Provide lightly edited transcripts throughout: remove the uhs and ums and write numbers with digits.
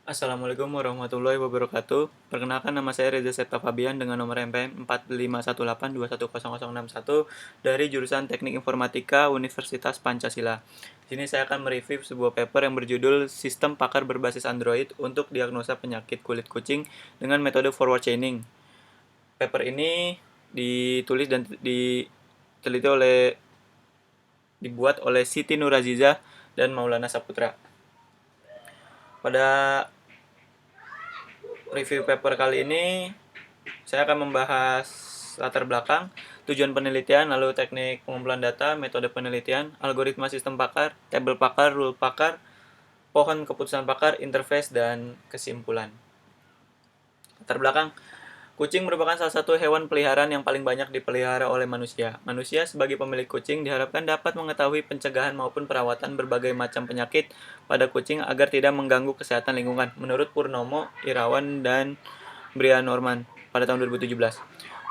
Assalamualaikum warahmatullahi wabarakatuh. Perkenalkan nama saya Reza Septa Fabian dengan nomor MPM 4518210061 dari jurusan Teknik Informatika Universitas Pancasila. Di sini saya akan mereview sebuah paper yang berjudul Sistem Pakar Berbasis Android untuk Diagnosa Penyakit Kulit Kucing dengan Metode Forward Chaining. Paper ini ditulis dan diteliti dibuat oleh Siti Nuraziza dan Maulana Saputra. Pada review paper kali ini saya akan membahas latar belakang, tujuan penelitian, lalu teknik pengumpulan data, metode penelitian, algoritma sistem pakar, tabel pakar, rule pakar, pohon keputusan pakar, interface, dan kesimpulan. Latar belakang, kucing merupakan salah satu hewan peliharaan yang paling banyak dipelihara oleh manusia. Manusia sebagai pemilik kucing diharapkan dapat mengetahui pencegahan maupun perawatan berbagai macam penyakit pada kucing agar tidak mengganggu kesehatan lingkungan. Menurut Purnomo, Irawan, dan Brian Norman pada tahun 2017.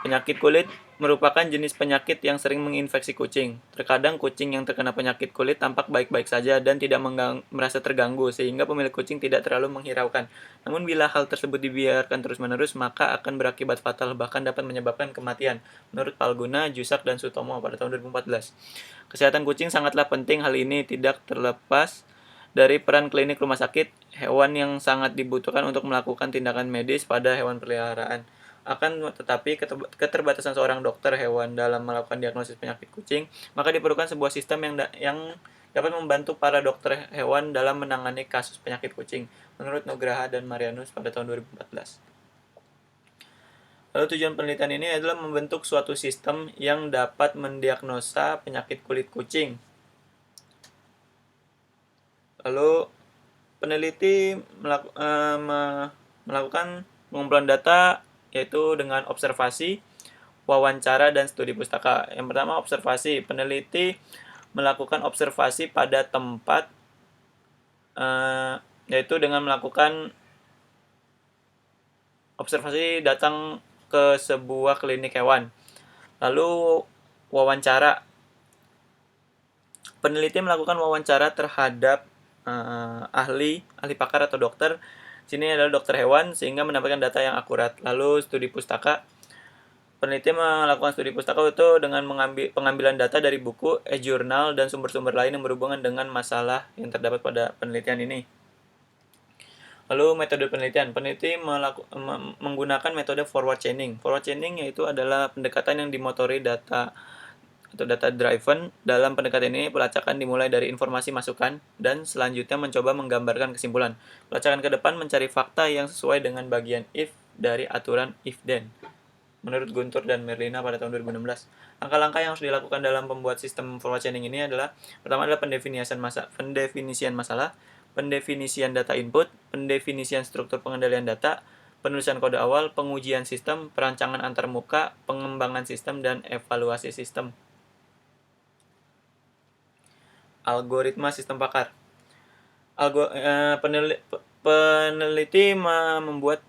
Penyakit kulit merupakan jenis penyakit yang sering menginfeksi kucing. Terkadang kucing yang terkena penyakit kulit tampak baik-baik saja dan tidak merasa terganggu sehingga pemilik kucing tidak terlalu menghiraukan. Namun bila hal tersebut dibiarkan terus-menerus maka akan berakibat fatal bahkan dapat menyebabkan kematian. Menurut Palguna, Jusak, dan Sutomo pada tahun 2014. Kesehatan kucing sangatlah penting, hal ini tidak terlepas dari peran klinik rumah sakit hewan yang sangat dibutuhkan untuk melakukan tindakan medis pada hewan peliharaan. Akan tetapi keterbatasan seorang dokter hewan dalam melakukan diagnosis penyakit kucing, maka diperlukan sebuah sistem yang dapat membantu para dokter hewan dalam menangani kasus penyakit kucing, menurut Nugraha dan Marianus pada tahun 2014. Lalu tujuan penelitian ini adalah membentuk suatu sistem yang dapat mendiagnosa penyakit kulit kucing. Lalu peneliti melakukan pengumpulan data yaitu dengan observasi, wawancara, dan studi pustaka. Yang pertama, observasi. Peneliti melakukan observasi pada tempat yaitu dengan melakukan observasi datang ke sebuah klinik hewan. Lalu wawancara. Peneliti melakukan wawancara terhadap ahli pakar atau dokter. Sini adalah dokter hewan sehingga mendapatkan data yang akurat. Lalu studi pustaka. Peneliti melakukan studi pustaka itu dengan pengambilan data dari buku, e-jurnal, dan sumber-sumber lain yang berhubungan dengan masalah yang terdapat pada penelitian ini. Lalu metode penelitian. Peneliti menggunakan metode forward chaining. Forward chaining yaitu adalah pendekatan yang dimotori data atau data driven. Dalam pendekatan ini, pelacakan dimulai dari informasi masukan dan selanjutnya mencoba menggambarkan kesimpulan. Pelacakan ke depan mencari fakta yang sesuai dengan bagian if dari aturan if-then. Menurut Guntur dan Merlina pada tahun 2016. Langkah-langkah yang harus dilakukan dalam pembuat sistem forward chaining ini adalah pertama adalah pendefinisian masalah, pendefinisian data input, pendefinisian struktur pengendalian data, penulisan kode awal, pengujian sistem, perancangan antarmuka, pengembangan sistem, dan evaluasi sistem. Algoritma sistem pakar. Peneliti membuat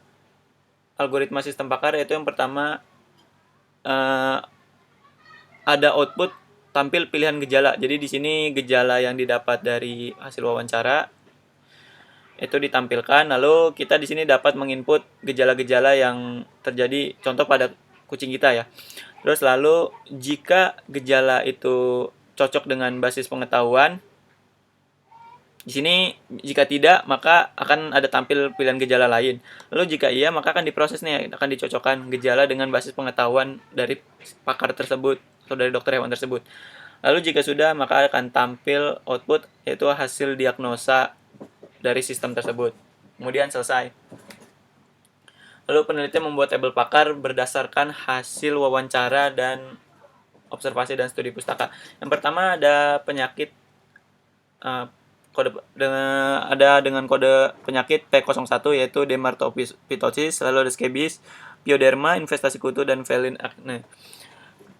algoritma sistem pakar yaitu yang pertama ada output tampil pilihan gejala. Jadi di sini gejala yang didapat dari hasil wawancara itu ditampilkan. Lalu kita di sini dapat menginput gejala-gejala yang terjadi contoh pada kucing kita ya. Terus lalu jika gejala itu cocok dengan basis pengetahuan, di sini jika tidak maka akan ada tampil pilihan gejala lain. Lalu jika iya maka akan diproses nih, akan dicocokkan gejala dengan basis pengetahuan dari pakar tersebut atau dari dokter hewan tersebut. Lalu jika sudah maka akan tampil output yaitu hasil diagnosa dari sistem tersebut. Kemudian selesai. Lalu peneliti membuat tabel pakar berdasarkan hasil wawancara dan observasi dan studi pustaka. Yang pertama ada penyakit dengan kode penyakit P01 yaitu dermatophytosis, lalu ada scabies, pyoderma, infestasi kutu, dan felin acne.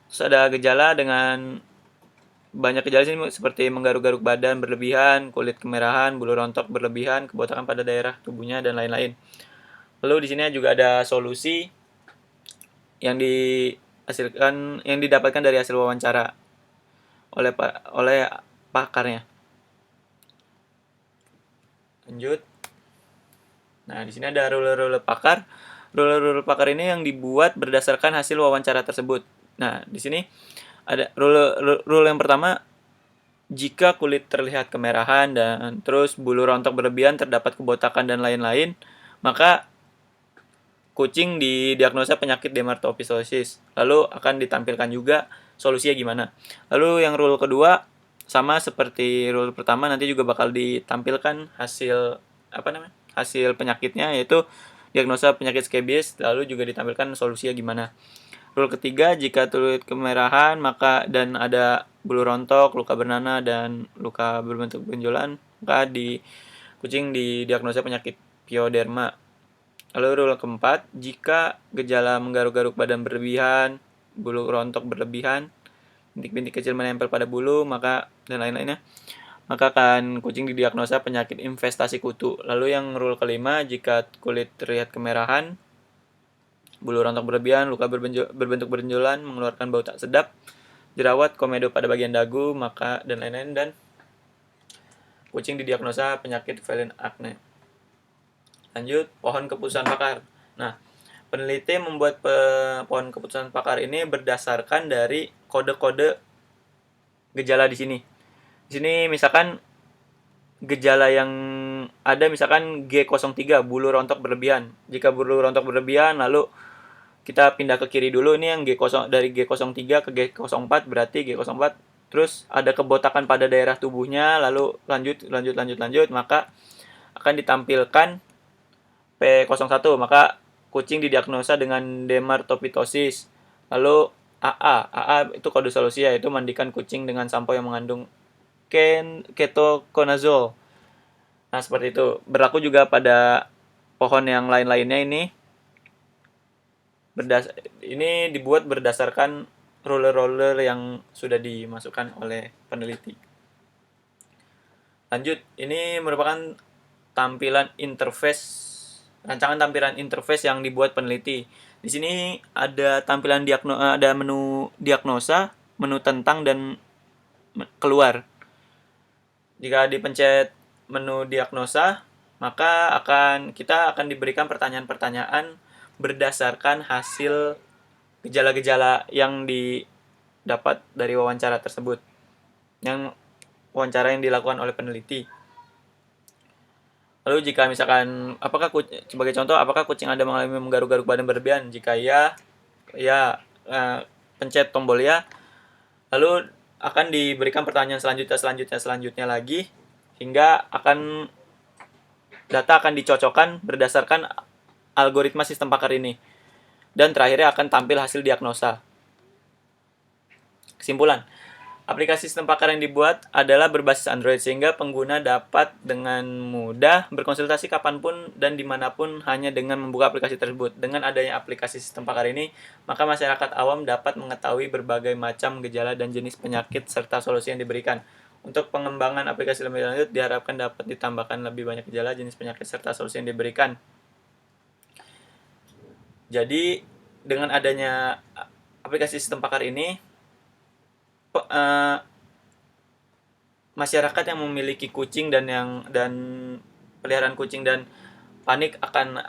Terus ada gejala dengan banyak gejala sini seperti menggaruk-garuk badan berlebihan, kulit kemerahan, bulu rontok berlebihan, kebotakan pada daerah tubuhnya, dan lain-lain. Lalu di sini juga ada solusi yang didapatkan dari hasil wawancara oleh pakarnya. Lanjut. Nah, di sini ada rule-rule pakar. Rule-rule pakar ini yang dibuat berdasarkan hasil wawancara tersebut. Nah, di sini ada rule yang pertama, jika kulit terlihat kemerahan dan terus bulu rontok berlebihan, terdapat kebotakan dan lain-lain, maka kucing didiagnosa penyakit dermatopistosis. Lalu akan ditampilkan juga solusinya gimana. Lalu yang rule kedua sama seperti rule pertama, nanti juga bakal ditampilkan hasil hasil penyakitnya, yaitu diagnosa penyakit skabies, lalu juga ditampilkan solusinya gimana. Rule ketiga, jika terlihat kemerahan maka dan ada bulu rontok, luka bernanah dan luka berbentuk benjolan, maka kucing didiagnosa penyakit pioderma. Lalu rule keempat, jika gejala menggaruk-garuk badan berlebihan, bulu rontok berlebihan, bintik-bintik kecil menempel pada bulu, maka dan lain-lainnya, maka akan kucing didiagnosa penyakit infestasi kutu. Lalu yang rule kelima, jika kulit terlihat kemerahan, bulu rontok berlebihan, luka berbentuk benjolan, mengeluarkan bau tak sedap, jerawat, komedo pada bagian dagu, maka dan lain-lain, dan kucing didiagnosa penyakit feline acne. Lanjut, pohon keputusan pakar. Nah, peneliti membuat pohon keputusan pakar ini berdasarkan dari kode-kode gejala di sini. Di sini misalkan gejala yang ada misalkan G03, bulu rontok berlebihan. Jika bulu rontok berlebihan, lalu kita pindah ke kiri dulu, ini yang G0, dari G03 ke G04, berarti G04 terus ada kebotakan pada daerah tubuhnya, lalu lanjut, maka akan ditampilkan P01, maka kucing didiagnosa dengan dermatopitosis. Lalu AA itu kode solusi, yaitu mandikan kucing dengan sampo yang mengandung ketoconazole. Nah, seperti itu. Berlaku juga pada pohon yang lain-lainnya ini. Ini dibuat berdasarkan roller yang sudah dimasukkan oleh peneliti. Lanjut, ini merupakan rancangan tampilan interface yang dibuat peneliti. Di sini ada ada menu diagnosa, menu tentang, dan keluar. Jika dipencet menu diagnosa, maka kita akan diberikan pertanyaan-pertanyaan berdasarkan hasil gejala-gejala yang didapat dari wawancara tersebut. Wawancara yang dilakukan oleh peneliti. Lalu jika misalkan sebagai contoh, apakah kucing Anda mengalami menggaruk-garuk badan berlebihan? Jika ya, pencet tombol ya. Lalu akan diberikan pertanyaan selanjutnya lagi, hingga data akan dicocokkan berdasarkan algoritma sistem pakar ini. Dan terakhirnya akan tampil hasil diagnosa. Kesimpulan, aplikasi sistem pakar yang dibuat adalah berbasis Android, sehingga pengguna dapat dengan mudah berkonsultasi kapanpun dan dimanapun hanya dengan membuka aplikasi tersebut. Dengan adanya aplikasi sistem pakar ini, maka masyarakat awam dapat mengetahui berbagai macam gejala dan jenis penyakit serta solusi yang diberikan. Untuk pengembangan aplikasi lebih lanjut, diharapkan dapat ditambahkan lebih banyak gejala, jenis penyakit serta solusi yang diberikan. Jadi, dengan adanya aplikasi sistem pakar ini, masyarakat yang memiliki kucing dan peliharaan kucing dan panik akan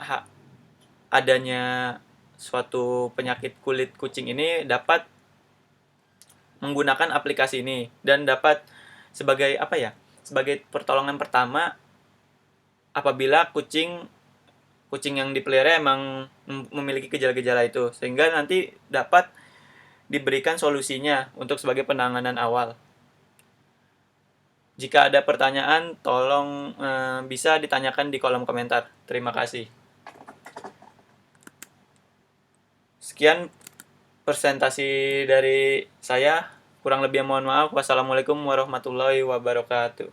adanya suatu penyakit kulit kucing ini dapat menggunakan aplikasi ini dan dapat sebagai pertolongan pertama apabila kucing yang dipelihara emang memiliki gejala-gejala itu, sehingga nanti dapat diberikan solusinya untuk sebagai penanganan awal. Jika ada pertanyaan, tolong bisa ditanyakan di kolom komentar. Terima kasih. Sekian presentasi dari saya. Kurang lebih mohon maaf. Wassalamualaikum warahmatullahi wabarakatuh.